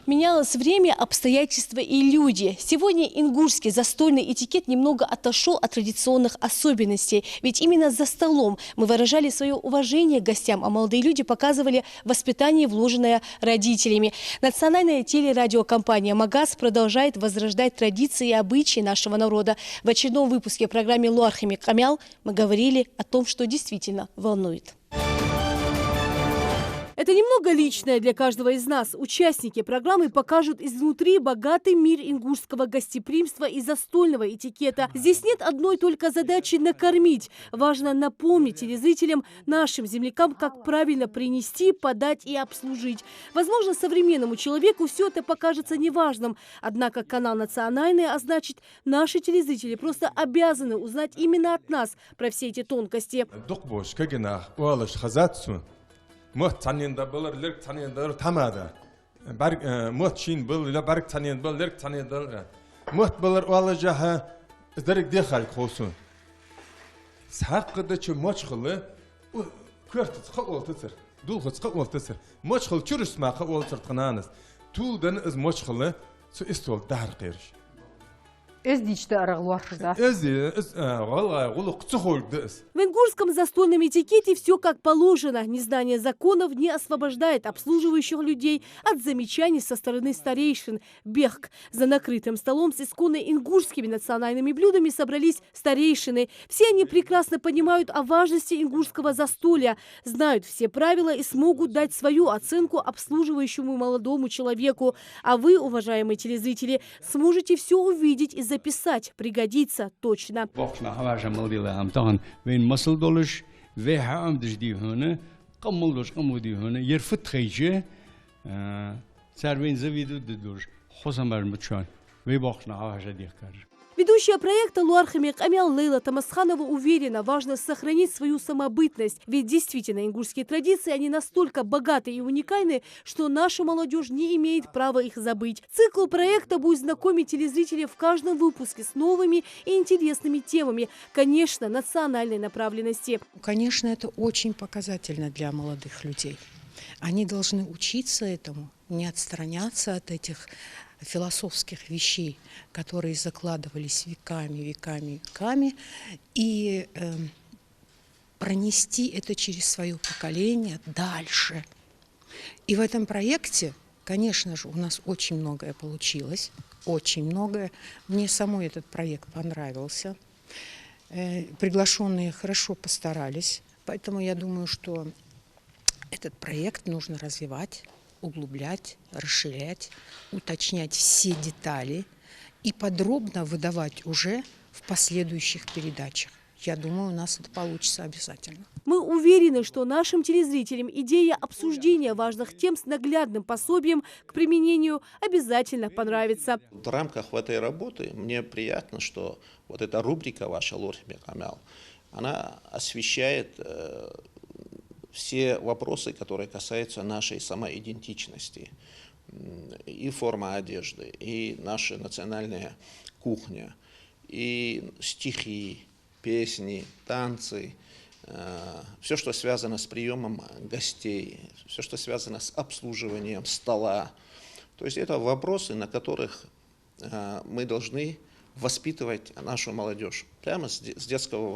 Менялось время, обстоятельства и люди. Сегодня ингушский застольный этикет немного отошел от традиционных особенностей. Ведь именно за столом мы выражали свое уважение к гостям, а молодые люди показывали воспитание, вложенное родителями. Национальная телерадиокомпания «Магаз» продолжает возрождать традиции и обычаи нашего народа. В очередном выпуске программы «Луар Хамик Амял» мы говорили о том, что действительно волнует. Это немного личное для каждого из нас. Участники программы покажут изнутри богатый мир ингушского гостеприимства и застольного этикета. Здесь нет одной только задачи накормить. Важно напомнить телезрителям, нашим землякам, как правильно принести, подать и обслужить. Возможно, современному человеку все это покажется неважным. Однако канал национальный, а значит, наши телезрители просто обязаны узнать именно от нас про все эти тонкости. Мот цанинда был лерк цанинда тамада. Мот чин был или барк цанинда был лерк цанинда. Мот был уалажаха здарик дехал косун. Сахкда ч мочхлы квартц хаволтсер. Дулхц хаволтсер. Мочхл чурс ма хаволтсер тхананас. Тулдан из мочхлы су истол дар qirsh. В ингушском застольном этикете все как положено. Незнание законов не освобождает обслуживающих людей от замечаний со стороны старейшин. Бехк. За накрытым столом с исконно ингушскими национальными блюдами собрались старейшины. Все они прекрасно понимают о важности ингушского застолья, знают все правила и смогут дать свою оценку обслуживающему молодому человеку. А вы, уважаемые телезрители, сможете все увидеть и записать. Пригодится точно. Ведущая проекта Луар Хамик Амял Лейла Тамасханова уверена, важно сохранить свою самобытность. Ведь действительно ингушские традиции, они настолько богаты и уникальны, что наша молодежь не имеет права их забыть. Цикл проекта будет знакомить телезрителей в каждом выпуске с новыми и интересными темами, конечно, национальной направленности. Конечно, это очень показательно для молодых людей. Они должны учиться этому, не отстраняться от этих философских вещей, которые закладывались веками, и пронести это через свое поколение дальше. И в этом проекте, конечно же, у нас очень многое получилось, очень многое. Мне самой этот проект понравился. Приглашенные хорошо постарались, поэтому я думаю, что этот проект нужно развивать, углублять, расширять, уточнять все детали и подробно выдавать уже в последующих передачах. Я думаю, у нас это получится обязательно. Мы уверены, что нашим телезрителям идея обсуждения важных тем с наглядным пособием к применению обязательно понравится. В рамках этой работы мне приятно, что вот эта рубрика ваша «Луар Хамик Амял», она освещает все вопросы, которые касаются нашей самоидентичности, и форма одежды, и наша национальная кухня, и стихи, песни, танцы, все, что связано с приемом гостей, все, что связано с обслуживанием стола. То есть это вопросы, на которых мы должны воспитывать нашу молодежь прямо с детского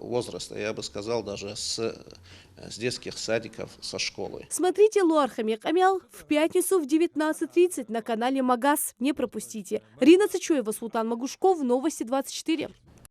возраста, я бы сказал, даже с детских садиков, со школы. Смотрите Луар Хамик Амял в пятницу в 19:30 на канале Магаз. Не пропустите. Рина Цычуева, Султан Магушков, Новости 24.